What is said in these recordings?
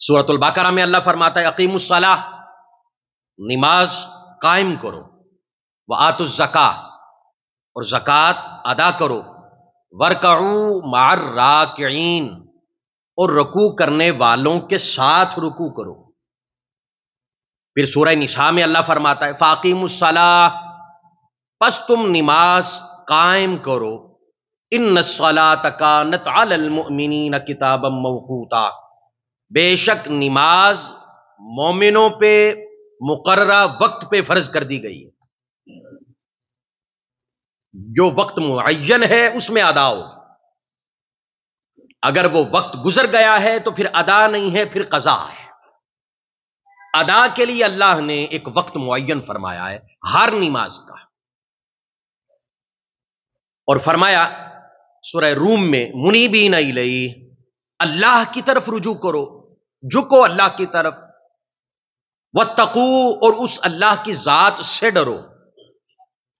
سورۃ البقرہ میں اللہ فرماتا ہے اقیموا الصلاۃ، نماز قائم کرو، وآتوا الزکاۃ، اور زکوٰۃ ادا کرو، وارکعوا مع الراکعین، اور رکوع کرنے والوں کے ساتھ رکوع کرو۔ پھر سورہ نساء میں اللہ فرماتا ہے فاقیموا الصلاۃ، پس تم نماز قائم کرو، ان الصلاۃ کانت علی المؤمنین کتابا موقوتا، بے شک نماز مومنوں پہ مقررہ وقت پہ فرض کر دی گئی ہے، جو وقت معین ہے اس میں ادا ہو، اگر وہ وقت گزر گیا ہے تو پھر ادا نہیں ہے، پھر قضا ہے۔ ادا کے لیے اللہ نے ایک وقت معین فرمایا ہے ہر نماز کا، اور فرمایا سورہ روم میں منیبین الیہ، اللہ کی طرف رجوع کرو، جھکو اللہ کی طرف، واتقوا، اور اس اللہ کی ذات سے ڈرو،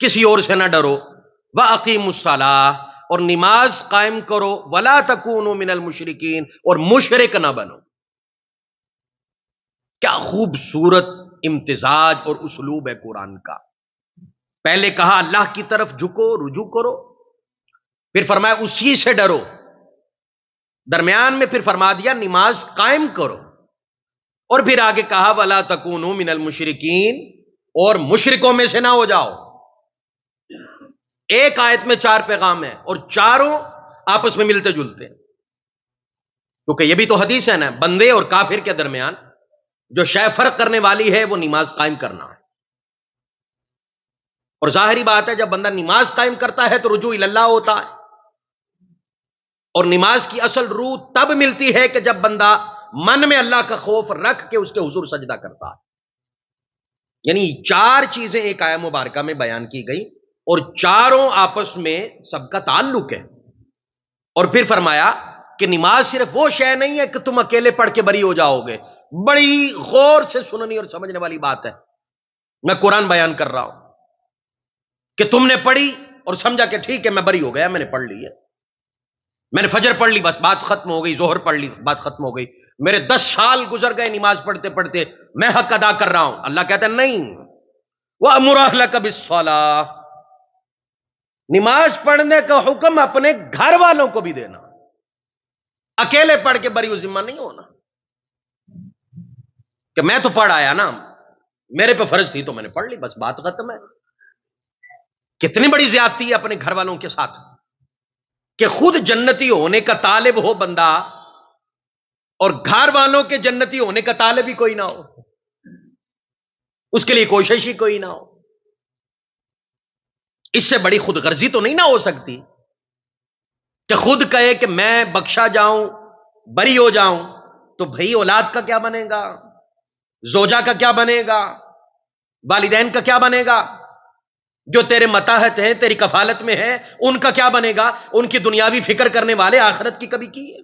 کسی اور سے نہ ڈرو، واقیموا الصلاۃ، اور نماز قائم کرو، ولا تکونوا من المشرکین، اور مشرک نہ بنو۔ کیا خوبصورت امتزاج اور اسلوب ہے قرآن کا۔ پہلے کہا اللہ کی طرف جھکو، رجوع کرو، پھر فرمایا اسی سے ڈرو، درمیان میں پھر فرما دیا نماز قائم کرو، اور پھر آگے کہا ولا تکونوا من المشرکین، اور مشرکوں میں سے نہ ہو جاؤ۔ ایک آیت میں 4 پیغام ہیں اور چاروں آپس میں ملتے جلتے ہیں، کیونکہ یہ بھی تو حدیث ہے نا، بندے اور کافر کے درمیان جو شے فرق کرنے والی ہے وہ نماز قائم کرنا ہے، اور ظاہری بات ہے جب بندہ نماز قائم کرتا ہے تو رجوع اللہ ہوتا ہے، اور نماز کی اصل روح تب ملتی ہے کہ جب بندہ من میں اللہ کا خوف رکھ کے اس کے حضور سجدہ کرتا ہے۔ یعنی 4 چیزیں ایک آیت مبارکہ میں بیان کی گئی، اور چاروں آپس میں سب کا تعلق ہے، اور پھر فرمایا کہ نماز صرف وہ شے نہیں ہے کہ تم اکیلے پڑھ کے بری ہو جاؤ گے، بڑی غور سے سننی اور سمجھنے والی بات ہے۔ میں قرآن بیان کر رہا ہوں کہ تم نے پڑھی اور سمجھا کہ ٹھیک ہے میں بری ہو گیا، میں نے پڑھ لی ہے، میں نے فجر پڑھ لی بس بات ختم ہو گئی، ظہر پڑھ لی بات ختم ہو گئی، میرے 10 سال گزر گئے نماز پڑھتے پڑھتے، میں حق ادا کر رہا ہوں۔ اللہ کہتا ہے نہیں، وَأْمُرْ أَهْلَكَ بِالصَّلَاةِ، نماز پڑھنے کا حکم اپنے گھر والوں کو بھی دینا، اکیلے پڑھ کے بری و ذمہ نہیں ہونا کہ میں تو پڑھ آیا نا، میرے پہ فرض تھی تو میں نے پڑھ لی بس بات ختم ہے۔ کتنی بڑی زیادتی ہے اپنے گھر والوں کے ساتھ کہ خود جنتی ہونے کا طالب ہو بندہ اور گھر والوں کے جنتی ہونے کا طالب ہی کوئی نہ ہو، اس کے لیے کوشش ہی کوئی نہ ہو۔ اس سے بڑی خود غرضی تو نہیں نہ ہو سکتی کہ خود کہے کہ میں بخشا جاؤں، بری ہو جاؤں، تو بھائی اولاد کا کیا بنے گا، زوجہ کا کیا بنے گا، والدین کا کیا بنے گا، جو تیرے متاحت ہیں تیری کفالت میں ہیں ان کا کیا بنے گا، ان کی دنیاوی فکر کرنے والے آخرت کی کبھی کی ہے؟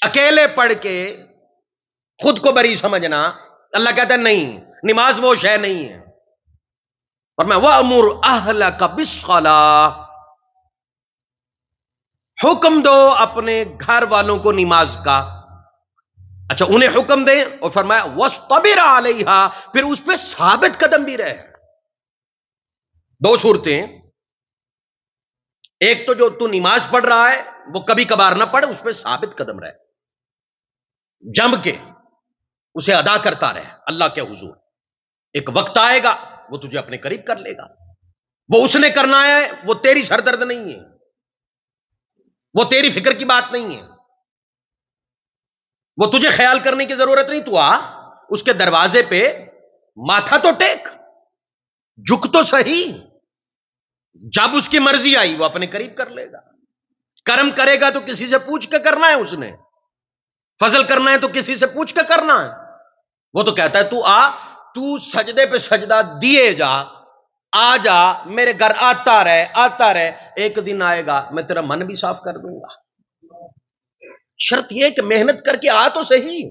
اکیلے پڑھ کے خود کو بری سمجھنا، اللہ کہتا ہے نہیں، نماز وہ شے نہیں ہے۔ اور میں وَأْمُرْ أَهْلَكَ بِالصَّلَاةِ، حکم دو اپنے گھر والوں کو نماز کا، اچھا انہیں حکم دیں، اور فرمایا وَاصْطَبِرْ عَلَيْهَا، پھر اس پہ ثابت قدم بھی رہے۔ 2 صورتیں، ایک تو جو تو نماز پڑھ رہا ہے وہ کبھی کبھار نہ پڑھ، اس پہ ثابت قدم رہے، جم کے اسے ادا کرتا رہے اللہ کے حضور۔ ایک وقت آئے گا وہ تجھے اپنے قریب کر لے گا، وہ اس نے کرنا ہے، وہ تیری سردرد نہیں ہے، وہ تیری فکر کی بات نہیں ہے، وہ تجھے خیال کرنے کی ضرورت نہیں، تو آ اس کے دروازے پہ ماتھا تو ٹیک، جھک تو صحیح، جب اس کی مرضی آئی وہ اپنے قریب کر لے گا۔ کرم کرے گا تو کسی سے پوچھ کے کرنا ہے، اس نے فضل کرنا ہے تو کسی سے پوچھ کے کرنا ہے، وہ تو کہتا ہے تو آ، تو سجدے پہ سجدہ دیے جا، آ جا میرے گھر آتا رہے، ایک دن آئے گا میں تیرا من بھی صاف کر دوں گا۔ شرط یہ کہ محنت کر کے آ تو صحیح،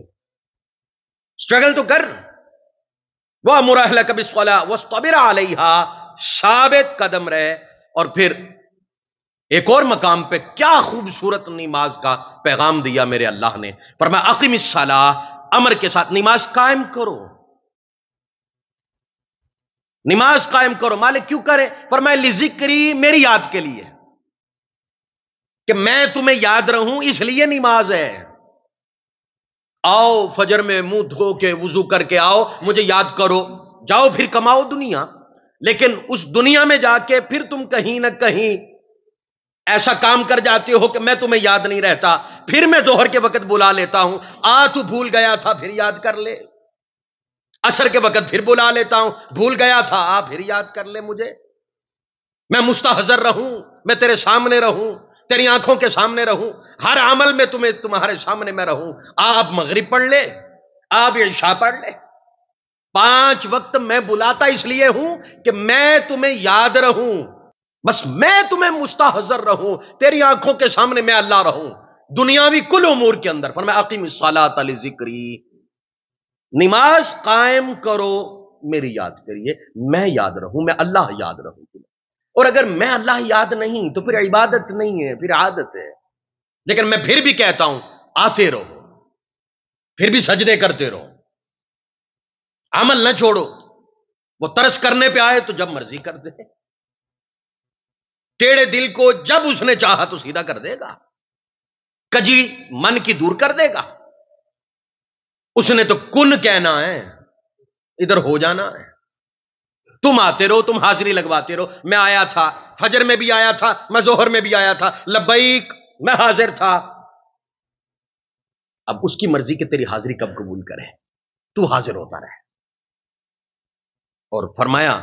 سٹرگل تو کر۔ وَأْمُرْ أَهْلَكَ بِالصَّلَاةِ وَاصْطَبِرْ عَلَيْهَا، ثابت قدم رہے، اور پھر ایک اور مقام پہ کیا خوبصورت نماز کا پیغام دیا میرے اللہ نے، فرمایا اقیم الصلاۃ، امر کے ساتھ نماز قائم کرو، نماز قائم کرو۔ مالک کیوں کرے؟ فرمایا لذکری، میری یاد کے لیے، کہ میں تمہیں یاد رہوں، اس لیے نماز ہے۔ آؤ فجر میں منہ دھو کے وضو کر کے آؤ، مجھے یاد کرو، جاؤ پھر کماؤ دنیا، لیکن اس دنیا میں جا کے پھر تم کہیں نہ کہیں ایسا کام کر جاتے ہو کہ میں تمہیں یاد نہیں رہتا، پھر میں ظہر کے وقت بلا لیتا ہوں، تو بھول گیا تھا پھر یاد کر لے، عصر کے وقت پھر بلا لیتا ہوں، بھول گیا تھا پھر یاد کر لے مجھے، میں مستحضر رہوں، میں تیرے سامنے رہوں، تیری آنکھوں کے سامنے رہوں، ہر عمل میں تمہارے سامنے میں رہوں، آپ مغرب پڑھ لے، آپ عشاء پڑھ لے، 5 وقت میں بلاتا اس لیے ہوں کہ میں تمہیں یاد رہوں، بس میں تمہیں مستحضر رہوں، تیری آنکھوں کے سامنے میں اللہ رہوں، دنیاوی کل امور کے اندر۔ فرمایا اقیم الصلاۃ لذکری، نماز قائم کرو میری یاد کریے، میں یاد رہوں، میں اللہ یاد رہوں تمہیں۔ اور اگر میں اللہ یاد نہیں تو پھر عبادت نہیں ہے، پھر عادت ہے، لیکن میں پھر بھی کہتا ہوں آتے رہو، پھر بھی سجدے کرتے رہو، عمل نہ چھوڑو، وہ ترس کرنے پہ آئے تو جب مرضی کر دے، ٹیڑے دل کو جب اس نے چاہا تو سیدھا کر دے گا، کجی من کی دور کر دے گا، اس نے تو کن کہنا ہے، ادھر ہو جانا ہے، تم آتے رہو، تم حاضری لگواتے رہو، میں آیا تھا، فجر میں بھی آیا تھا، میں ظہر میں بھی آیا تھا، لبیک، میں حاضر تھا، اب اس کی مرضی کہ تیری حاضری کب قبول کرے، تو حاضر ہوتا رہے۔ اور فرمایا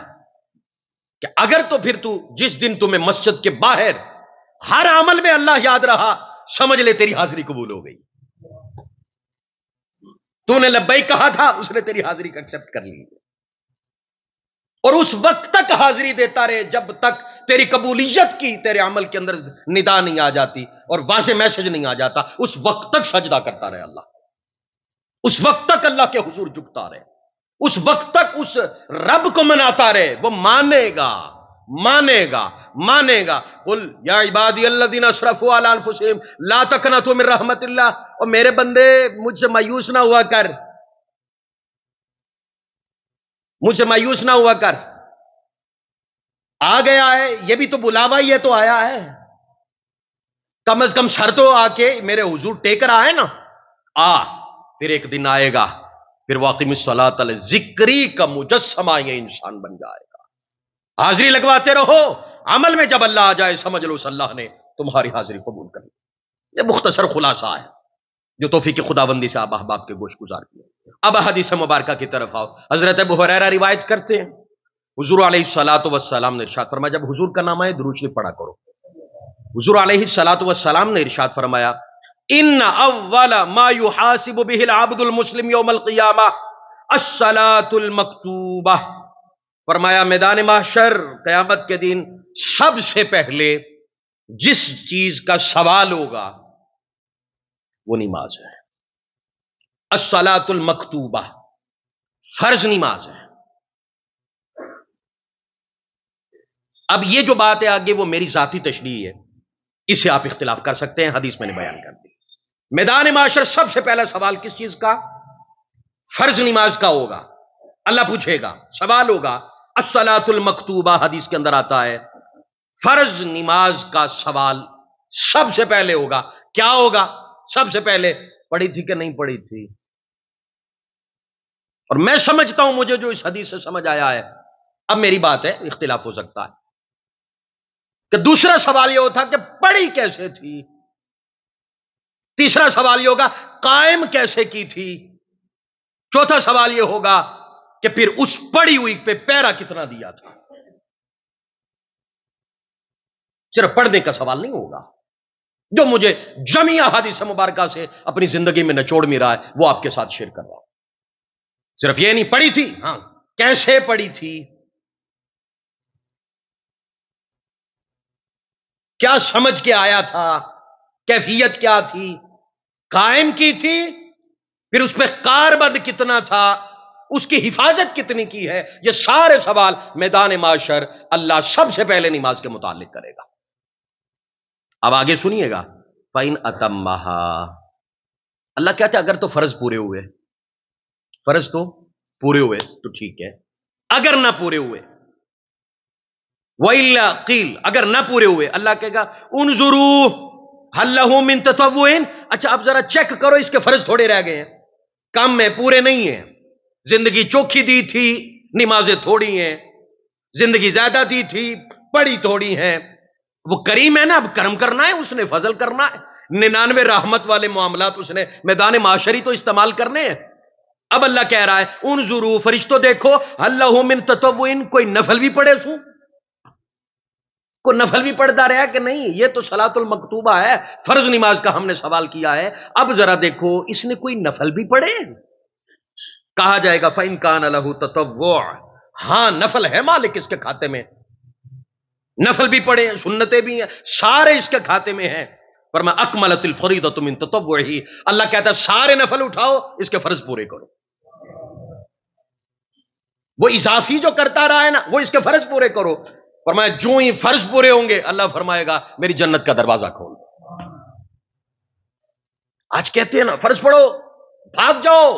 کہ اگر تو پھر تو جس دن تمہیں مسجد کے باہر ہر عمل میں اللہ یاد رہا، سمجھ لے تیری حاضری قبول ہو گئی، تو نے لبیک کہا تھا، اس نے تیری حاضری کا ایکسپٹ کر لی، اور اس وقت تک حاضری دیتا رہے جب تک تیری قبولیت کی تیرے عمل کے اندر ندا نہیں آ جاتی اور واضح میسج نہیں آ جاتا، اس وقت تک سجدہ کرتا رہے اللہ، اس وقت تک اللہ کے حضور جھکتا رہے، اس وقت تک اس رب کو مناتا رہے، وہ مانے گا، مانے گا، مانے گا۔ قل یا عبادی الذین اسرفوا علی انفسہم لا تقنطوا من رحمت اللہ، اور میرے بندے مجھ سے مایوس نہ ہوا کر، مجھ سے مایوس نہ ہوا کر، آ گیا ہے، یہ بھی تو بلاوا ہی ہے تو آیا ہے، کم از کم سر تو آ کے میرے حضور ٹیکر آئے نا، پھر ایک دن آئے گا، پھر واقیم الصلاۃ ذکری کا مجسمہ یہ انسان بن جائے گا۔ حاضری لگواتے رہو، عمل میں جب اللہ آ جائے سمجھ لو اس اللہ نے تمہاری حاضری قبول کر لی۔ یہ مختصر خلاصہ ہے جو توفیق خداوندی سے آپ احباب کے گوش گزار کیے۔ اب حدیث مبارکہ کی طرف آؤ۔ حضرت ابو ہریرہ روایت کرتے ہیں، حضور علیہ الصلوۃ والسلام نے ارشاد فرمایا، جب حضور کا نام آئے درود شریف پڑھا کرو۔ حضور علیہ الصلوۃ والسلام نے ارشاد فرمایا، ان اول ما يحاسب به العبد المسلم يوم القیامہ الصلاۃ المکتوبہ، فرمایا میدان محشر قیامت کے دن سب سے پہلے جس چیز کا سوال ہوگا وہ نماز ہے، الصلاۃ المکتوبہ، فرض نماز ہے۔ اب یہ جو بات ہے آگے وہ میری ذاتی تشریح ہے، اسے آپ اختلاف کر سکتے ہیں، حدیث میں نے بیان کر دی۔ میدان معاشر سب سے پہلا سوال کس چیز کا؟ فرض نماز کا ہوگا، اللہ پوچھے گا، سوال ہوگا الصلاۃ المکتوبہ، حدیث کے اندر آتا ہے فرض نماز کا سوال سب سے پہلے ہوگا۔ کیا ہوگا سب سے پہلے؟ پڑھی تھی کہ نہیں پڑھی تھی؟ اور میں سمجھتا ہوں مجھے جو اس حدیث سے سمجھ آیا ہے، اب میری بات ہے، اختلاف ہو سکتا ہے، کہ دوسرا سوال یہ ہوتا کہ پڑھی کیسے تھی، تیسرا سوال یہ ہوگا قائم کیسے کی تھی، چوتھا سوال یہ ہوگا کہ پھر اس پڑھی ہوئی پہ پیرا کتنا دیا تھا۔ صرف پڑھنے کا سوال نہیں ہوگا، جو مجھے جميع احادیث مبارکہ سے اپنی زندگی میں نچوڑ میں رہا ہے وہ آپ کے ساتھ شیئر کر رہا ہوں۔ صرف یہ نہیں پڑھی تھی، ہاں کیسے پڑھی تھی، کیا سمجھ کے آیا تھا، کیفیت کیا تھی، قائم کی تھی، پھر اس پہ کاربند کتنا تھا، اس کی حفاظت کتنی کی ہے، یہ سارے سوال میدان معاشر اللہ سب سے پہلے نماز کے متعلق کرے گا۔ اب آگے سنیے گا، فَإِنْ أَتَمَّهَا، اللہ کہتا ہے اگر تو فرض پورے ہوئے، فرض تو پورے ہوئے تو ٹھیک ہے، اگر نہ پورے ہوئے، وَإِلَّا قِيلَ، اگر نہ پورے ہوئے، اللہ کہے گا انظروا هل له من تطوع، اچھا اب ذرا چیک کرو اس کے فرض تھوڑے رہ گئے ہیں، کم ہے، پورے نہیں ہیں، زندگی چوکھی دی تھی، نمازیں تھوڑی ہیں، زندگی زیادہ دی تھی، پڑی تھوڑی ہیں، وہ کریم ہے نا، اب کرم کرنا ہے اس نے، فضل کرنا ہے، 99 رحمت والے معاملات اس نے میدان معاشری تو استعمال کرنے ہیں۔ اب اللہ کہہ رہا ہے انظروا، فرشتوں دیکھو، هل له من تطوع، کوئی نفل بھی پڑھے سو، کوئی نفل بھی پڑھتا رہا کہ نہیں، یہ تو صلاۃ المکتوبہ ہے، فرض نماز کا ہم نے سوال کیا ہے، اب ذرا دیکھو اس نے کوئی نفل بھی پڑھے، کہا جائے گا فَإِنْ كَانَ لَهُ تَطَوُّعٌ، ہاں نفل ہے مالک اس کے کھاتے میں، نفل بھی پڑھے ہیں، سنتیں بھی ہیں، سارے اس کے کھاتے میں ہیں، پر میں اکملت الفریضۃ من تطوعہ، اللہ کہتا ہے سارے نفل اٹھاؤ، اس کے فرض پورے کرو، وہ اضافی جو کرتا رہا ہے نا وہ اس کے فرض پورے کرو، فرمایا جو ہی فرض پورے ہوں گے اللہ فرمائے گا میری جنت کا دروازہ کھول دو۔ آج کہتے ہیں نا فرض پڑھو بھاگ جاؤ،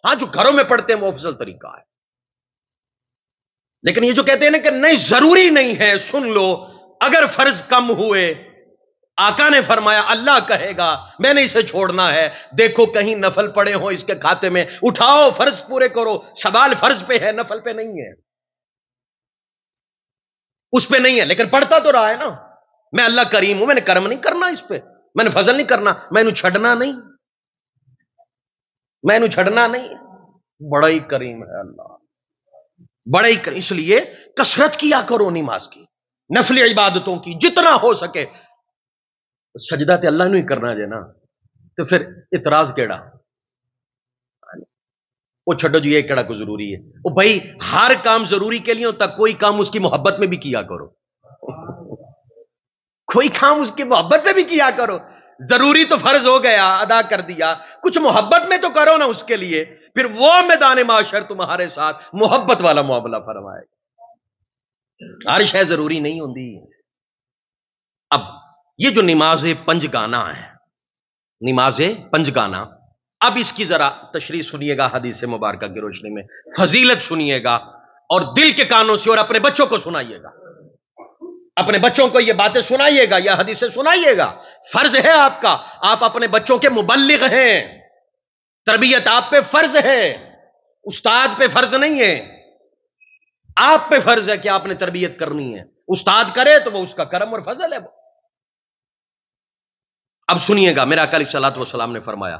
ہاں جو گھروں میں پڑھتے ہیں وہ افضل طریقہ ہے، لیکن یہ جو کہتے ہیں نا کہ نہیں ضروری نہیں ہے، سن لو اگر فرض کم ہوئے، آقا نے فرمایا اللہ کہے گا میں نے اسے چھوڑنا ہے، دیکھو کہیں نفل پڑے ہوں اس کے کھاتے میں، اٹھاؤ فرض پورے کرو، سوال فرض پہ ہے نفل پہ نہیں ہے، اس پہ نہیں ہے، لیکن پڑھتا تو رہا ہے نا، میں اللہ کریم ہوں، میں نے کرم نہیں کرنا اس پہ، میں نے فضل نہیں کرنا، میں نے چھڑنا نہیں، میں نے چھڑنا نہیں، بڑا ہی کریم ہے اللہ، بڑا ہی کریم، اس لیے کثرت کیا کرو نماز کی، نفل عبادتوں کی جتنا ہو سکے، سجدہ تے اللہ نہیں کرنا جے نا تو پھر اعتراض کیڑا، وہ چھڈو جی یہ کیڑا کو ضروری ہے، وہ بھائی ہر کام ضروری کے لیے ہوتا، کوئی کام اس کی محبت میں بھی کیا کرو، کوئی کام اس کی محبت میں بھی کیا کرو، ضروری تو فرض ہو گیا ادا کر دیا، کچھ محبت میں تو کرو نا اس کے لیے، پھر وہ میدان معاشر تمہارے ساتھ محبت والا معاملہ فرمائے گا، ہر شے ضروری نہیں ہوندی۔ اب یہ جو نماز پنج گانا ہے، نماز پنج گانا، اب اس کی ذرا تشریح سنیے گا حدیث مبارکہ کی روشنی میں، فضیلت سنیے گا اور دل کے کانوں سے، اور اپنے بچوں کو سنائیے گا، اپنے بچوں کو یہ باتیں سنائیے گا، یہ حدیثیں سنائیے گا، فرض ہے آپ کا، آپ اپنے بچوں کے مبلغ ہیں، تربیت آپ پہ فرض ہے، استاد پہ فرض نہیں ہے، آپ پہ فرض ہے کہ آپ نے تربیت کرنی ہے، استاد کرے تو وہ اس کا کرم اور فضل ہے۔ اب سنیے گا، میرا آقا علیہ الصلوۃ والسلام نے فرمایا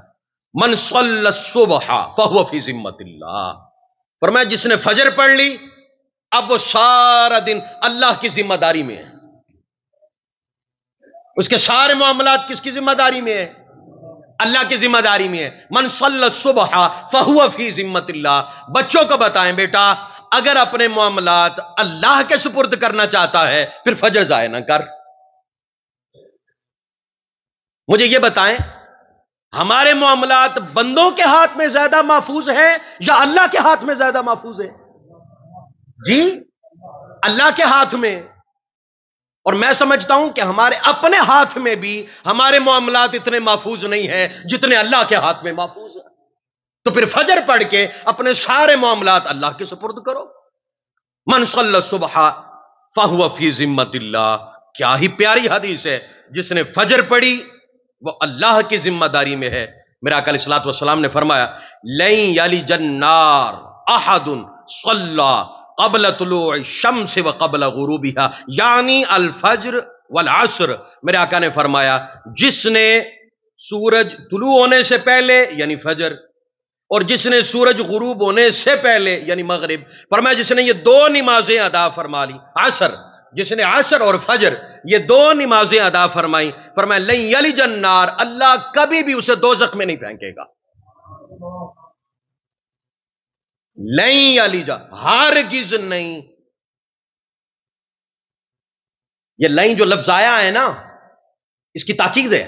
من صلی الصبح فہو فی ذمۃ اللہ، فرمایا جس نے فجر پڑھ لی اب وہ سارا دن اللہ کی ذمہ داری میں ہے، اس کے سارے معاملات کس کی ذمہ داری میں ہے؟ اللہ کی ذمہ داری میں ہے۔ من صلی الصبح فہو فی ذمۃ اللہ، بچوں کو بتائیں بیٹا اگر اپنے معاملات اللہ کے سپرد کرنا چاہتا ہے پھر فجر ضائع نہ کر۔ مجھے یہ بتائیں ہمارے معاملات بندوں کے ہاتھ میں زیادہ محفوظ ہیں یا اللہ کے ہاتھ میں زیادہ محفوظ ہیں؟ جی اللہ کے ہاتھ میں، اور میں سمجھتا ہوں کہ ہمارے اپنے ہاتھ میں بھی ہمارے معاملات اتنے محفوظ نہیں ہیں جتنے اللہ کے ہاتھ میں محفوظ ہیں، تو پھر فجر پڑھ کے اپنے سارے معاملات اللہ کے سپرد کرو۔ من صلی الصبح فہو فی ذمۃ اللہ، کیا ہی پیاری حدیث ہے، جس نے فجر پڑھی وہ اللہ کی ذمہ داری میں ہے۔ میرا آقا علیہ الصلوۃ والسلام نے فرمایا لن یلج النار احد صلی قبل طلوع الشمس وقبل غروبها، یعنی الفجر والعصر۔ میرے آقا نے فرمایا جس نے سورج طلوع ہونے سے پہلے یعنی فجر، اور جس نے سورج غروب ہونے سے پہلے یعنی مغرب، فرمایا جس نے یہ دو نمازیں ادا فرما لی، عصر، جس نے عصر اور فجر یہ دو نمازیں ادا فرمائی، فرمایا لن یلج النار، اللہ کبھی بھی اسے دوزخ میں نہیں پھینکے گا، لن یلج، ہرگز نہیں۔ یہ لن جو لفظ آیا ہے نا اس کی تاکید ہے،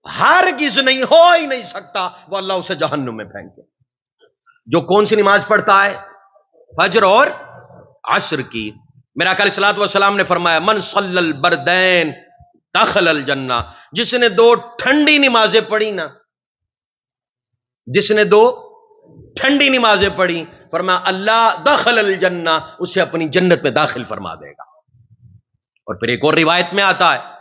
ہرگز نہیں، ہو ہی نہیں سکتا وہ اللہ اسے جہنم میں پھینکے۔ جو کون سی نماز پڑھتا ہے؟ فجر اور عصر کی۔ میرا آقا علیہ الصلوۃ والسلام نے فرمایا من صلی البردین دخل الجنہ، جس نے 2 ٹھنڈی نمازیں پڑھی نا، جس نے 2 ٹھنڈی نمازیں پڑھی، فرمایا اللہ دخل الجنہ، اسے اپنی جنت میں داخل فرما دے گا۔ اور پھر ایک اور روایت میں آتا ہے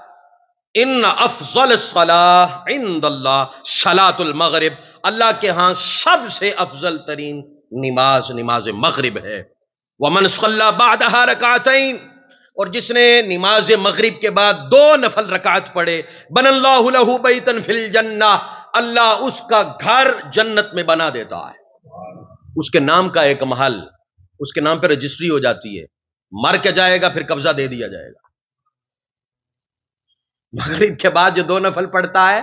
ان افضل الصلاۃ عند اللہ صلاۃ المغرب، اللہ کے ہاں سب سے افضل ترین نماز نماز مغرب ہے۔ ومن صلی بعدها رکعتین، اور جس نے نماز مغرب کے بعد 2 نفل رکعت پڑھے، بن اللہ لہ بیتا فی الجنہ، اللہ اس کا گھر جنت میں بنا دیتا ہے، اس کے نام کا ایک محل، اس کے نام پہ رجسٹری ہو جاتی ہے، مر کے جائے گا پھر قبضہ دے دیا جائے گا۔ مغرب کے بعد جو 2 نفل پڑھتا ہے،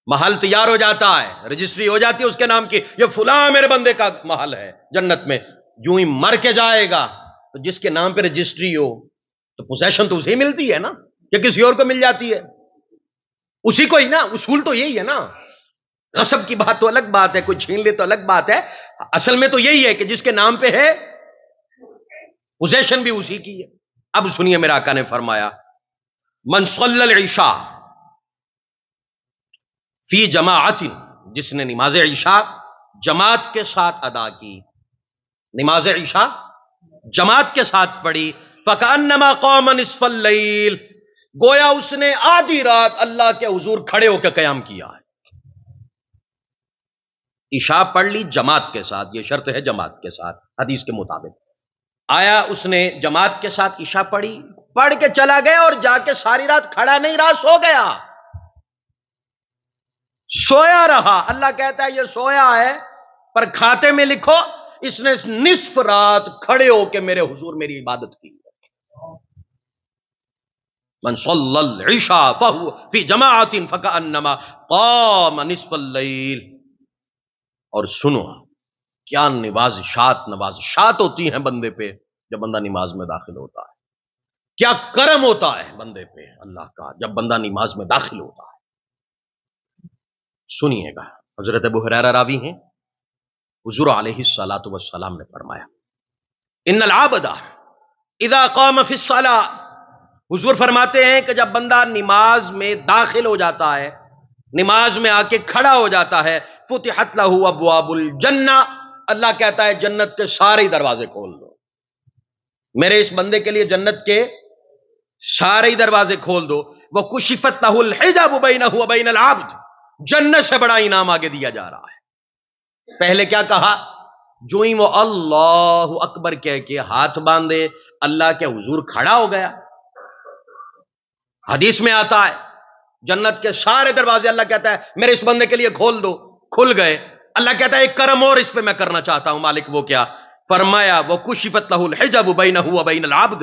محل تیار ہو جاتا ہے، رجسٹری ہو جاتی ہے اس کے نام کی، یہ فلاں میرے بندے کا محل ہے جنت میں۔ یوں ہی مر کے جائے گا تو جس کے نام پہ رجسٹری ہو تو پوزیشن تو اسے ملتی ہے نا، یا کسی اور کو مل جاتی ہے؟ اسی کو ہی نا، اصول تو یہی ہے نا۔ غصب کی بات تو الگ بات ہے، کوئی چھین لے تو الگ بات ہے، اصل میں تو یہی ہے کہ جس کے نام پہ ہے پوزیشن بھی اسی کی ہے۔ اب سنیے میرے آقا نے فرمایا من صلی العشاء فی جماعت، جس نے نماز عشاء جماعت کے ساتھ ادا کی، نماز عشاء جماعت کے ساتھ پڑھی، فکأنما قام نصف اللیل، گویا اس نے آدھی رات اللہ کے حضور کھڑے ہو کے قیام کیا ہے۔ عشاء پڑھ لی جماعت کے ساتھ، یہ شرط ہے جماعت کے ساتھ حدیث کے مطابق۔ آیا اس نے جماعت کے ساتھ عشاء پڑھی، پڑھ کے چلا گیا اور جا کے ساری رات کھڑا نہیں رہا، سو گیا، سویا رہا۔ اللہ کہتا ہے یہ سویا ہے پر کھاتے میں لکھو اس نے نصف رات کھڑے ہو کے میرے حضور میری عبادت کی۔ من صلی العشاء فهو فی جماعت فکأنما قام نصف اللیل۔ اور سنو کیا نوازشات ہوتی ہیں بندے پہ جب بندہ نماز میں داخل ہوتا ہے، کیا کرم ہوتا ہے بندے پہ اللہ کا جب بندہ نماز میں داخل ہوتا ہے۔ سنیے گا، حضرت ابو ہریرہ راوی ہیں، حضور علیہ الصلوۃ والسلام نے فرمایا ان العبد اذا قام فی الصلاۃ، حضور فرماتے ہیں کہ جب بندہ نماز میں داخل ہو جاتا ہے، نماز میں آ کے کھڑا ہو جاتا ہے، فتحت لہ ابواب الجنہ، اللہ کہتا ہے جنت کے سارے دروازے کھول دو، میرے اس بندے کے لیے جنت کے سارے دروازے کھول دو۔ وکشفت لہ الحجاب بینہ وبین العبد، جنت سے بڑا انعام آگے دیا جا رہا ہے۔ پہلے کیا کہا؟ جو ہی وہ اللہ اکبر کہہ کے ہاتھ باندھے اللہ کے حضور کھڑا ہو گیا، حدیث میں آتا ہے جنت کے سارے دروازے اللہ کہتا ہے میرے اس بندے کے لیے کھول دو، کھل گئے۔ اللہ کہتا ہے ایک کرم اور اس پہ میں کرنا چاہتا ہوں مالک، وہ کیا؟ فرمایا وَكُشِفَتْ لَهُ الْحِجَابُ بَيْنَهُ وَبَيْنَ الْعَبْدِ،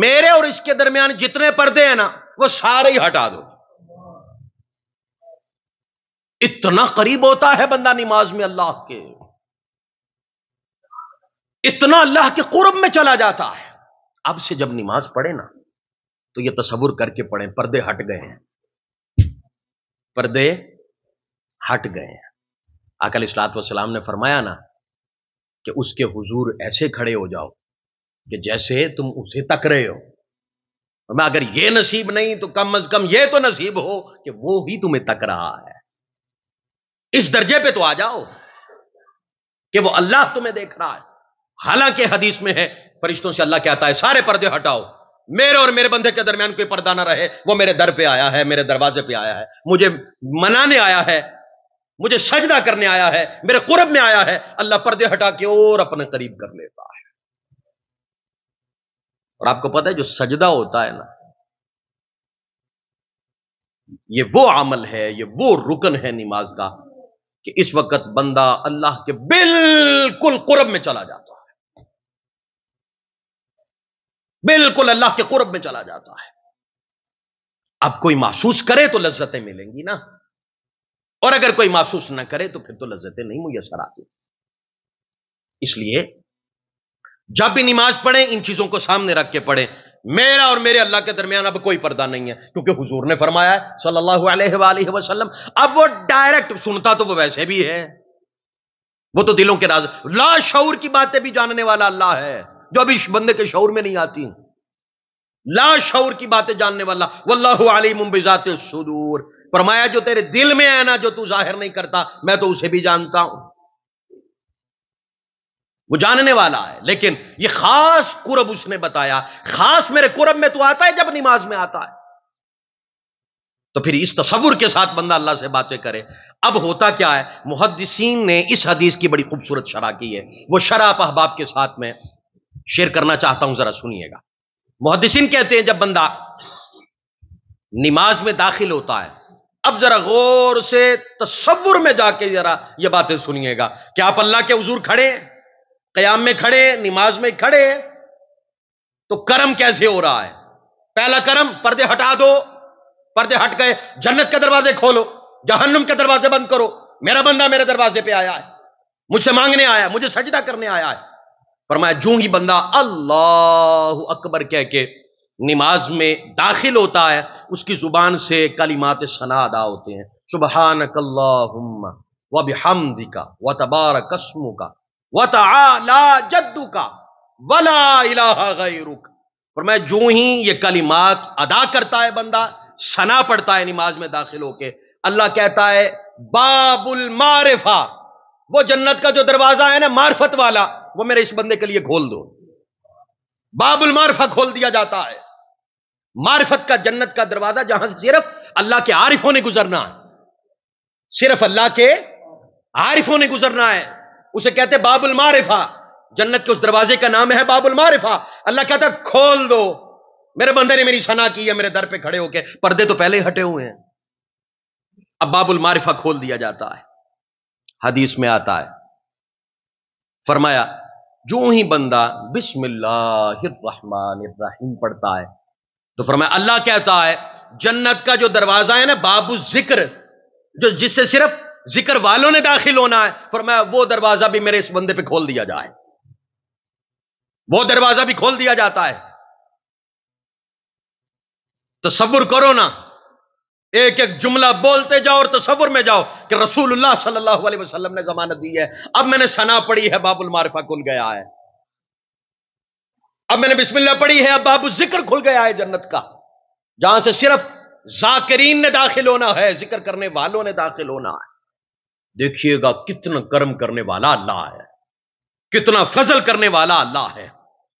میرے اور اس کے درمیان جتنے پردے ہیں نا وہ سارے ہی ہٹا دو۔ اتنا قریب ہوتا ہے بندہ نماز میں اللہ کے، اتنا اللہ کے قرب میں چلا جاتا ہے۔ اب سے جب نماز پڑھے نا تو یہ تصور کر کے پڑھیں پردے ہٹ گئے ہیں، پردے ہٹ گئے ہیں۔ آقا علیہ الصلوۃ والسلام نے فرمایا نا کہ اس کے حضور ایسے کھڑے ہو جاؤ کہ جیسے تم اسے تک رہے ہو، اور میں اگر یہ نصیب نہیں تو کم از کم یہ تو نصیب ہو کہ وہ بھی تمہیں تک رہا ہے۔ اس درجے پہ تو آ جاؤ کہ وہ اللہ تمہیں دیکھ رہا ہے۔ حالانکہ حدیث میں ہے فرشتوں سے اللہ کہتا ہے سارے پردے ہٹاؤ، میرے اور میرے بندے کے درمیان کوئی پردہ نہ رہے، وہ میرے در پہ آیا ہے، میرے دروازے پہ آیا ہے، مجھے منانے آیا ہے، مجھے سجدہ کرنے آیا ہے، میرے قرب میں آیا ہے۔ اللہ پردے ہٹا کے اور اپنے قریب کر لیتا ہے۔ اور آپ کو پتہ ہے جو سجدہ ہوتا ہے نا، یہ وہ عمل ہے، یہ وہ رکن ہے نماز کا کہ اس وقت بندہ اللہ کے بالکل قرب میں چلا جاتا ہے، بالکل اللہ کے قرب میں چلا جاتا ہے۔ اب کوئی محسوس کرے تو لذتیں ملیں گی نا، اور اگر کوئی محسوس نہ کرے تو پھر تو لذتیں نہیں میسر آتی۔ اس لیے جب بھی نماز پڑھیں ان چیزوں کو سامنے رکھ کے پڑھیں، میرا اور میرے اللہ کے درمیان اب کوئی پردہ نہیں ہے، کیونکہ حضور نے فرمایا ہے صلی اللہ علیہ وآلہ وسلم۔ اب وہ ڈائریکٹ سنتا تو وہ ویسے بھی ہے، وہ تو دلوں کے راز، لا شعور کی باتیں بھی جاننے والا اللہ ہے جو ابھی بندے کے شعور میں نہیں آتی۔ لا شعور کی باتیں جاننے والا، واللہ علیم بذات الصدور، فرمایا جو تیرے دل میں ہے نا، جو تو ظاہر نہیں کرتا، میں تو اسے بھی جانتا ہوں، وہ جاننے والا ہے۔ لیکن یہ خاص قرب اس نے بتایا، خاص میرے قرب میں تو آتا ہے جب نماز میں آتا ہے، تو پھر اس تصور کے ساتھ بندہ اللہ سے باتیں کرے۔ اب ہوتا کیا ہے، محدثین نے اس حدیث کی بڑی خوبصورت شرح کی ہے، وہ شرح آپ احباب کے ساتھ میں شیئر کرنا چاہتا ہوں، ذرا سنیے گا۔ محدثین کہتے ہیں جب بندہ نماز میں داخل ہوتا ہے، اب ذرا غور سے تصور میں جا کے ذرا یہ باتیں سنیے گا کہ آپ اللہ کے حضور کھڑے ہیں، قیام میں کھڑے، نماز میں کھڑے، تو کرم کیسے ہو رہا ہے؟ پہلا کرم، پردے ہٹا دو، پردے ہٹ گئے، جنت کے دروازے کھولو، جہنم کے دروازے بند کرو، میرا بندہ میرے دروازے پہ آیا ہے، مجھ سے مانگنے آیا، مجھے سجدہ کرنے آیا ہے۔ فرمایا جو ہی بندہ اللہ اکبر کہہ کے نماز میں داخل ہوتا ہے، اس کی زبان سے کلمات ثنا ادا ہوتے ہیں، سبحانک اللہم وبحمدک وتبارک اسمک وتعالی جدک ولا الہ غیرک۔ فرمایا جو ہی یہ کلمات ادا کرتا ہے بندہ، ثنا پڑھتا ہے نماز میں داخل ہو کے، اللہ کہتا ہے باب المعرفہ، وہ جنت کا جو دروازہ ہے نا معرفت والا، وہ میرے اس بندے کے لیے کھول دو۔ باب المعرفہ کھول دیا جاتا ہے، معرفت کا جنت کا دروازہ، جہاں سے صرف اللہ کے عارفوں نے گزرنا ہے، صرف اللہ کے عارفوں نے گزرنا ہے، اسے کہتے باب المعرفہ، جنت کے اس دروازے کا نام ہے باب المعرفہ۔ اللہ کہتا ہے کھول دو، میرے بندے نے میری ثنا کی ہے، میرے در پہ کھڑے ہو کے، پردے تو پہلے ہی ہٹے ہوئے ہیں، اب باب المعرفہ کھول دیا جاتا ہے۔ حدیث میں آتا ہے، فرمایا جو ہی بندہ بسم اللہ الرحمن الرحیم پڑھتا ہے، تو فرمایا اللہ کہتا ہے جنت کا جو دروازہ ہے نا باب الذکر، جو جس سے صرف ذکر والوں نے داخل ہونا ہے، فرمایا وہ دروازہ بھی میرے اس بندے پہ کھول دیا جائے، وہ دروازہ بھی کھول دیا جاتا ہے۔ تصور کرو نا، ایک ایک جملہ بولتے جاؤ اور تصور میں جاؤ کہ رسول اللہ صلی اللہ علیہ وسلم نے ضمانت دی ہے، اب میں نے ثنا پڑھی ہے، باب المعرفہ کھل گیا ہے، اب میں نے بسم اللہ پڑھی ہے، اب باب الذکر کھل گیا ہے جنت کا، جہاں سے صرف ذاکرین نے داخل ہونا ہے، ذکر کرنے والوں نے داخل ہونا ہے۔ دیکھیے گا کتنا کرم کرنے والا اللہ ہے، کتنا فضل کرنے والا اللہ ہے۔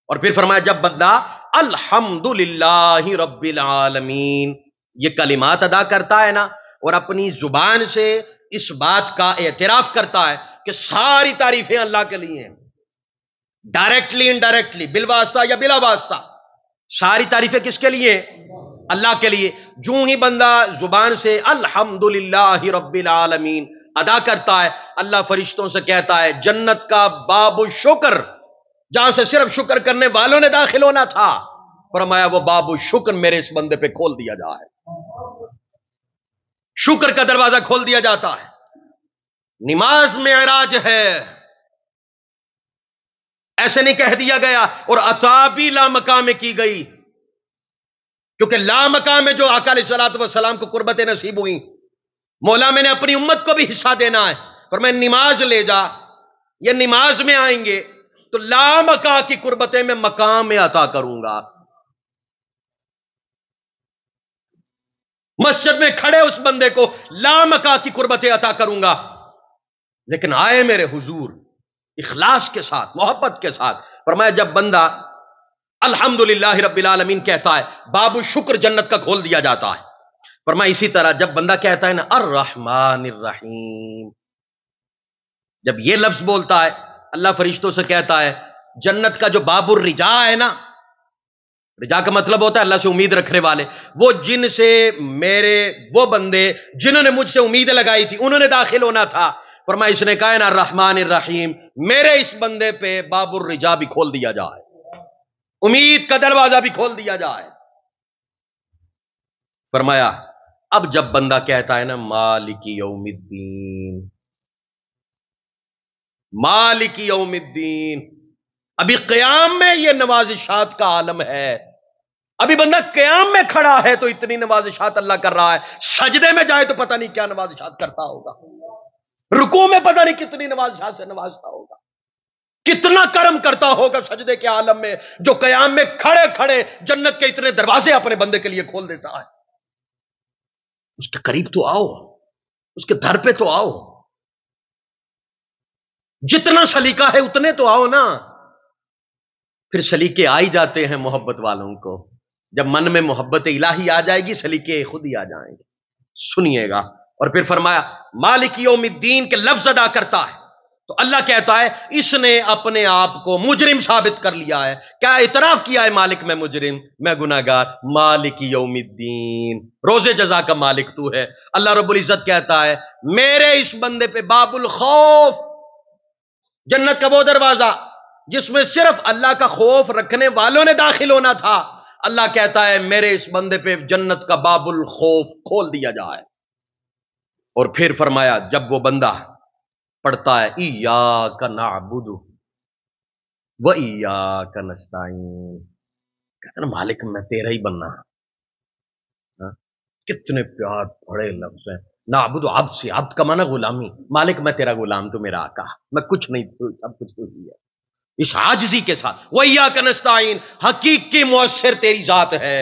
اور پھر فرمایا جب بندہ الحمدللہ رب العالمین یہ کلمات ادا کرتا ہے نا، اور اپنی زبان سے اس بات کا اعتراف کرتا ہے کہ ساری تعریفیں اللہ کے لیے ہیں، ڈائریکٹلی انڈائریکٹلی، بالواسطہ یا بلا واسطہ، ساری تعریفیں کس کے لیے؟ اللہ کے لیے۔ جو ہی بندہ زبان سے الحمدللہ رب العالمین ادا کرتا ہے، اللہ فرشتوں سے کہتا ہے جنت کا باب الشکر، جہاں سے صرف شکر کرنے والوں نے داخل ہونا تھا، فرمایا وہ باب الشکر میرے اس بندے پہ کھول دیا جائے، شکر کا دروازہ کھول دیا جاتا ہے۔ نماز معراج ہے، ایسے نہیں کہہ دیا گیا، اور عطا بھی لامقام میں کی گئی، کیونکہ لامقام میں جو آقا علیہ الصلوۃ والسلام کو قربتیں نصیب ہوئی، مولا میں نے اپنی امت کو بھی حصہ دینا ہے، پر میں نماز لے جا، یہ نماز میں آئیں گے تو لامقام کی قربتیں میں مقام میں عطا کروں گا، مسجد میں کھڑے اس بندے کو لامقام کی قربتیں عطا کروں گا۔ لیکن آئے میرے حضور اخلاص کے ساتھ، محبت کے ساتھ، فرمایا جب بندہ الحمدللہ رب العالمین کہتا ہے، باب الشکر جنت کا کھول دیا جاتا ہے۔ فرمایا اسی طرح جب بندہ کہتا ہے نا الرحمن الرحیم، جب یہ لفظ بولتا ہے، اللہ فرشتوں سے کہتا ہے جنت کا جو باب الرجا ہے نا، رجا کا مطلب ہوتا ہے اللہ سے امید رکھنے والے، وہ جن سے میرے وہ بندے جنہوں نے مجھ سے امید لگائی تھی انہوں نے داخل ہونا تھا، فرمایا اس نے کہا نا الرحمن الرحیم، میرے اس بندے پہ باب الرجا بھی کھول دیا جائے، امید کا دروازہ بھی کھول دیا جائے۔ فرمایا اب جب بندہ کہتا ہے نا مالک یوم الدین، مالک یوم الدین، ابھی قیام میں یہ نوازشات کا عالم ہے، ابھی بندہ قیام میں کھڑا ہے تو اتنی نوازشات اللہ کر رہا ہے، سجدے میں جائے تو پتہ نہیں کیا نوازشات کرتا ہوگا، رکوع میں پتہ نہیں کتنی نوازشات سے نوازتا ہوگا۔ کتنا کرم کرتا ہوگا سجدے کے عالم میں، جو قیام میں کھڑے کھڑے جنت کے اتنے دروازے اپنے بندے کے لیے کھول دیتا ہے۔ اس کے قریب تو آؤ، اس کے در پہ تو آؤ، جتنا سلیقہ ہے اتنے تو آؤ نا۔ پھر سلیقے آ ہی جاتے ہیں محبت والوں کو، جب من میں محبت الہی آ جائے گی سلیقے خود ہی آ جائیں گے۔ سنیے گا، اور پھر فرمایا مالک یوم الدین کے لفظ ادا کرتا ہے تو اللہ کہتا ہے اس نے اپنے آپ کو مجرم ثابت کر لیا ہے۔ کیا اعتراف کیا ہے مالک میں مجرم، میں گناہگار، مالک یوم الدین، روز جزا کا مالک تو ہے۔ اللہ رب العزت کہتا ہے میرے اس بندے پہ باب الخوف، جنت کا وہ دروازہ جس میں صرف اللہ کا خوف رکھنے والوں نے داخل ہونا تھا، اللہ کہتا ہے میرے اس بندے پہ جنت کا باب الخوف کھول دیا جائے۔ اور پھر فرمایا جب وہ بندہ پڑھتا ہے ایاک نعبد و ایاک نستعین، کہتا ہے مالک میں تیرا ہی بننا۔ کتنے پیار بڑے لفظ ہیں۔ نعبد عبد سے، عبد کا معنی غلامی، مالک میں تیرا غلام، تو میرا آقا، میں کچھ نہیں، سب کچھ تو ہی ہے۔ اس عاجزی کے ساتھ وَإِيَّاكَ نَسْتَعِينُ، حقیقی مؤثر تیری ذات ہے۔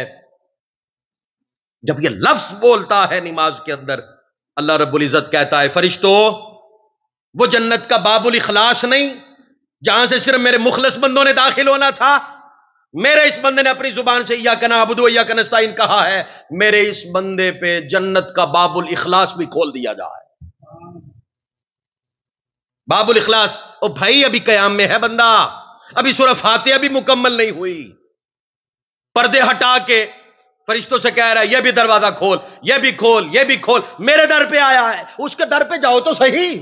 جب یہ لفظ بولتا ہے نماز کے اندر، اللہ رب العزت کہتا ہے فرشتوں، وہ جنت کا باب الاخلاص نہیں جہاں سے صرف میرے مخلص بندوں نے داخل ہونا تھا، میرے اس بندے نے اپنی زبان سے ایاک نعبد و ایاک نستعین کہا ہے، میرے اس بندے پہ جنت کا باب الاخلاص بھی کھول دیا جائے۔ باب الاخلاص، او بھائی ابھی قیام میں ہے بندہ، ابھی سورہ فاتحہ بھی مکمل نہیں ہوئی، پردے ہٹا کے فرشتوں سے کہہ رہا ہے یہ بھی دروازہ کھول، یہ بھی کھول، یہ بھی کھول، میرے در پہ آیا ہے، اس کے در پہ جاؤ تو صحیح۔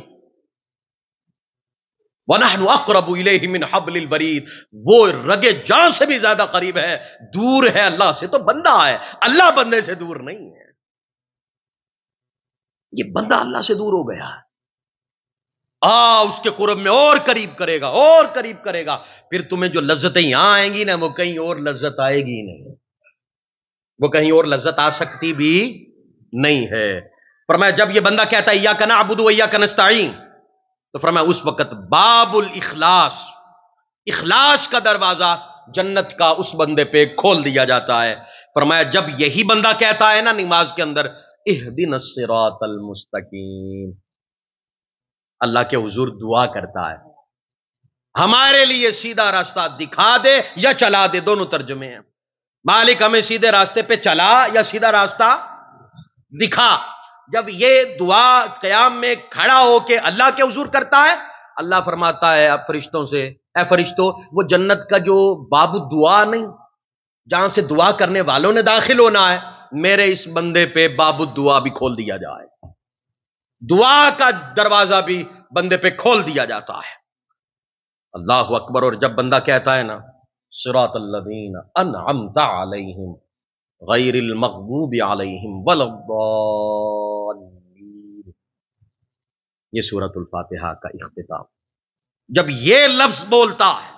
وَنَحْنُ أَقْرَبُ إِلَيْهِ مِنْ حَبْلِ الْوَرِيدِ، وہ رگے جان سے بھی زیادہ قریب ہے، دور ہے اللہ سے تو بندہ ہے، اللہ بندے سے دور نہیں ہے۔ یہ بندہ اللہ سے دور ہو گیا، اس کے قرب میں اور قریب کرے گا، اور قریب کرے گا، پھر تمہیں جو لذتیں یہاں آئیں گی نا وہ کہیں اور لذت آئے گی نہیں، وہ کہیں اور لذت آ سکتی بھی نہیں ہے۔ فرمایا جب یہ بندہ کہتا ہے ایاک نعبد و ایاک نستعین، تو فرمایا اس وقت باب الاخلاص، اخلاص کا دروازہ جنت کا اس بندے پہ کھول دیا جاتا ہے۔ فرمایا جب یہی بندہ کہتا ہے نا نماز کے اندر اہدنا الصراط المستقیم، اللہ کے حضور دعا کرتا ہے ہمارے لیے سیدھا راستہ دکھا دے یا چلا دے، دونوں ترجمے ہیں، مالک ہمیں سیدھے راستے پہ چلا یا سیدھا راستہ دکھا۔ جب یہ دعا قیام میں کھڑا ہو کے اللہ کے حضور کرتا ہے، اللہ فرماتا ہے اب فرشتوں سے اے فرشتوں، وہ جنت کا جو باب دعا نہیں جہاں سے دعا کرنے والوں نے داخل ہونا ہے، میرے اس بندے پہ باب الدعا بھی کھول دیا جائے، دعا کا دروازہ بھی بندے پہ کھول دیا جاتا ہے۔ اللہ اکبر۔ اور جب بندہ کہتا ہے نا صراط الذین انعمت علیہم غیر المغضوب علیہم ولا الضالین، یہ سورۃ الفاتحہ کا اختتام، جب یہ لفظ بولتا ہے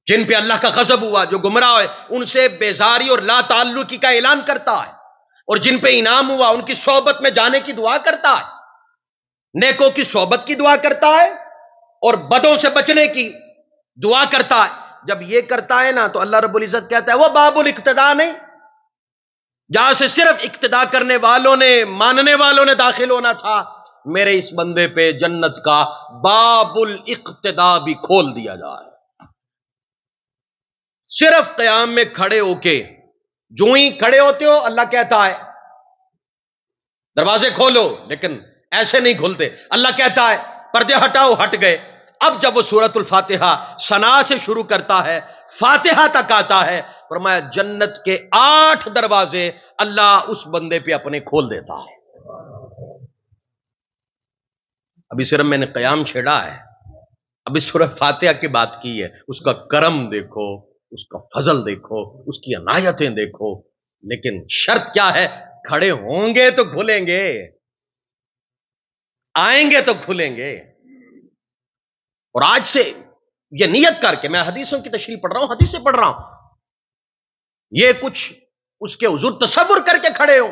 جن پہ اللہ کا غضب ہوا، جو گمراہ ہوئے، ان سے بیزاری اور لا تعلقی کا اعلان کرتا ہے، اور جن پہ انعام ہوا ان کی صحبت میں جانے کی دعا کرتا ہے، نیکوں کی صحبت کی دعا کرتا ہے اور بدوں سے بچنے کی دعا کرتا ہے۔ جب یہ کرتا ہے نا تو اللہ رب العزت کہتا ہے وہ باب الاقتداء نہیں جہاں سے صرف اقتداء کرنے والوں نے، ماننے والوں نے داخل ہونا تھا، میرے اس بندے پہ جنت کا باب الاقتداء بھی کھول دیا جائے۔ صرف قیام میں کھڑے ہو کے، جو ہی کھڑے ہوتے ہو اللہ کہتا ہے دروازے کھولو، لیکن ایسے نہیں کھلتے، اللہ کہتا ہے پردے ہٹاؤ، ہٹ گئے۔ اب جب وہ سورۃ الفاتحہ ثنا سے شروع کرتا ہے، فاتحہ تک آتا ہے، فرمایا جنت کے 8 دروازے اللہ اس بندے پہ اپنے کھول دیتا ہے۔ ابھی صرف میں نے قیام چھیڑا ہے، ابھی سورۃ فاتحہ کی بات کی ہے، اس کا کرم دیکھو، اس کا فضل دیکھو، اس کی عنایتیں دیکھو، لیکن شرط کیا ہے؟ کھڑے ہوں گے تو کھلیں گے، آئیں گے تو کھلیں گے۔ اور آج سے یہ نیت کر کے، میں حدیثوں کی تشریح پڑھ رہا ہوں، حدیثیں پڑھ رہا ہوں، یہ کچھ اس کے حضور تصور کر کے کھڑے ہو،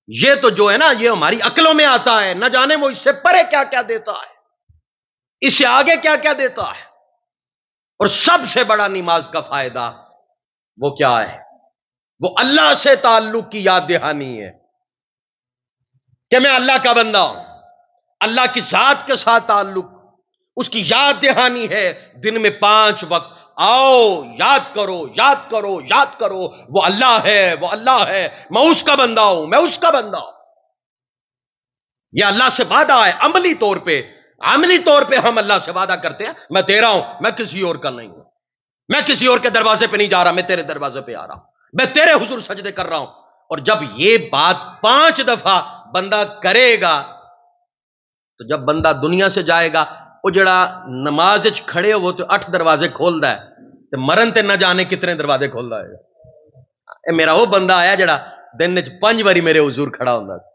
یہ تو جو ہے نا یہ ہماری عقلوں میں آتا ہے، نہ جانے وہ اس سے پرے کیا کیا دیتا ہے۔ اس سے آگے کیا کیا دیتا ہے؟ اور سب سے بڑا نماز کا فائدہ وہ کیا ہے؟ وہ اللہ سے تعلق کی یاد دہانی ہے کہ میں اللہ کا بندہ ہوں، اللہ کی ذات کے ساتھ تعلق، اس کی یاد دہانی ہے۔ دن میں 5 وقت آؤ، یاد کرو، یاد کرو، یاد کرو، وہ اللہ ہے، وہ اللہ ہے، میں اس کا بندہ ہوں، میں اس کا بندہ ہوں۔ یہ اللہ سے وعدہ ہے عملی طور پہ۔ عملی طور پہ ہم اللہ سے وعدہ کرتے ہیں میں تیرا ہوں، میں کسی اور کا نہیں ہوں، میں کسی اور کے دروازے پہ نہیں جا رہا، میں تیرے دروازے پہ آ رہا ہوں، میں تیرے حضور سجدے کر رہا ہوں۔ اور جب یہ بات 5 دفعہ بندہ کرے گا تو جب بندہ دنیا سے جائے گا، وہ جڑا نماز کھڑے ہو وہ تو 8 دروازے کھول دا ہے، تے مرن تے نہ جانے کتنے دروازے کھول دا ہے۔ میرا وہ بندہ آیا جڑا دن وچ 5 باری میرے حضور کھڑا ہوندا سی،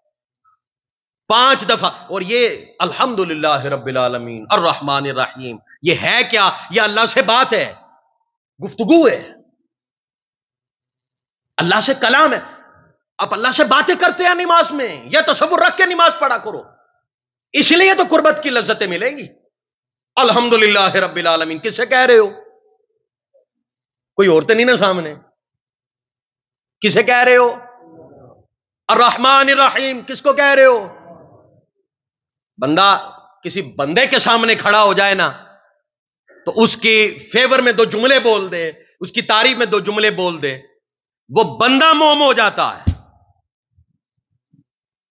5 دفعہ۔ اور یہ الحمدللہ رب العالمین الرحمن الرحیم، یہ ہے کیا؟ یہ اللہ سے بات ہے، گفتگو ہے، اللہ سے کلام ہے۔ آپ اللہ سے باتیں کرتے ہیں نماز میں، یہ تصور رکھ کے نماز پڑھا کرو، اس لیے تو قربت کی لذتیں ملیں گی۔ الحمدللہ رب العالمین کسے کہہ رہے ہو؟ کوئی اور تو نہیں نا سامنے؟ کسے کہہ رہے ہو؟ الرحمن الرحیم کس کو کہہ رہے ہو؟ بندہ کسی بندے کے سامنے کھڑا ہو جائے نا تو اس کی فیور میں 2 جملے بول دے، اس کی تعریف میں 2 جملے بول دے، وہ بندہ موم ہو جاتا ہے۔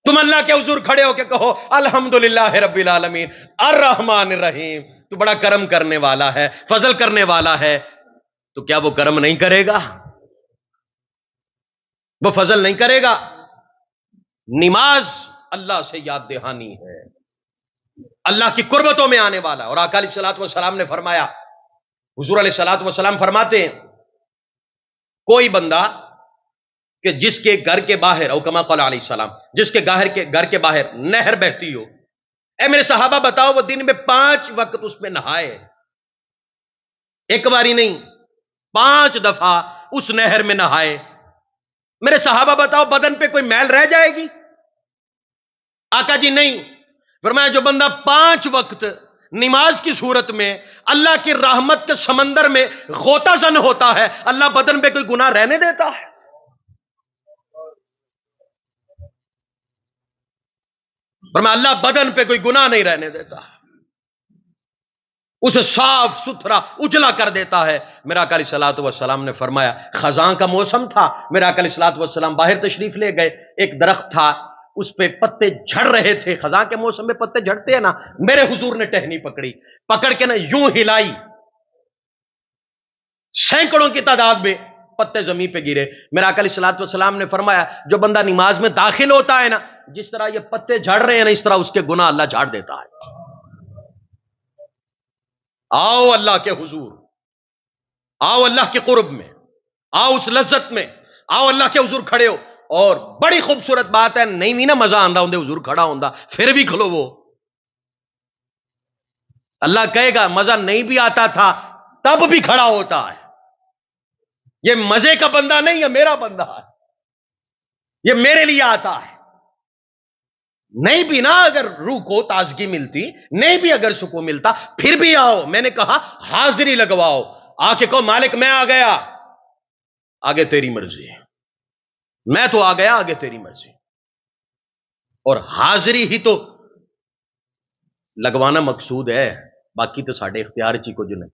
تم اللہ کے حضور کھڑے ہو کے کہو الحمدللہ رب العالمین الرحمن الرحیم، تو بڑا کرم کرنے والا ہے، فضل کرنے والا ہے، تو کیا وہ کرم نہیں کرے گا؟ وہ فضل نہیں کرے گا؟ نماز اللہ سے یاد دہانی ہے، اللہ کی قربتوں میں آنے والا۔ اور آقا علیہ الصلوۃ والسلام نے فرمایا، حضور علیہ الصلوۃ والسلام فرماتے ہیں کوئی بندہ کہ جس کے گھر کے باہر، او کما قال علیہ السلام، جس کے گھر کے باہر نہر بہتی ہو، اے میرے صحابہ بتاؤ وہ دن میں 5 وقت اس میں نہائے، ایک باری نہیں 5 دفعہ اس نہر میں نہائے، میرے صحابہ بتاؤ بدن پہ کوئی میل رہ جائے گی؟ آقا جی نہیں۔ فرمایا جو بندہ 5 وقت نماز کی صورت میں اللہ کی رحمت کے سمندر میں غوطہ زن ہوتا ہے، اللہ بدن پہ کوئی گناہ رہنے دیتا ہے؟ فرمایا اللہ بدن پہ کوئی گناہ نہیں رہنے دیتا، اسے صاف ستھرا اجلا کر دیتا ہے۔ میرا آقا علیہ الصلوۃ والسلام نے فرمایا خزاں کا موسم تھا، میرا آقا علیہ الصلوۃ والسلام باہر تشریف لے گئے، ایک درخت تھا اس پہ پتے جھڑ رہے تھے، خزاں کے موسم میں پتے جھڑتے ہیں نا، میرے حضور نے ٹہنی پکڑی، پکڑ کے نا یوں ہلائی، سینکڑوں کی تعداد میں پتے زمین پہ گرے۔ میرا آقا علیہ الصلوۃ والسلام نے فرمایا جو بندہ نماز میں داخل ہوتا ہے نا، جس طرح یہ پتے جھڑ رہے ہیں نا، اس طرح اس کے گناہ اللہ جھاڑ دیتا ہے۔ آؤ اللہ کے حضور، آؤ اللہ کے قرب میں، آؤ اس لذت میں، آؤ اللہ کے حضور کھڑے ہو۔ اور بڑی خوبصورت بات ہے، نہیں بھی نا مزہ آندا ہوندے حضور کھڑا ہوندا، پھر بھی کھلو وہ اللہ کہے گا مزہ نہیں بھی آتا تھا تب بھی کھڑا ہوتا ہے، یہ مزے کا بندہ نہیں ہے، میرا بندہ ہے، یہ میرے لیے آتا ہے۔ نہیں بھی نا اگر روح کو تازگی ملتی، نہیں بھی اگر سکون ملتا، پھر بھی آؤ، میں نے کہا حاضری لگواؤ، آ کے کہو مالک میں آ گیا، آگے تیری مرضی ہے، میں تو آ گیا، آگے تیری مرضی۔ اور حاضری ہی تو لگوانا مقصود ہے، باقی تو ساڈے اختیار چ کچھ نہیں۔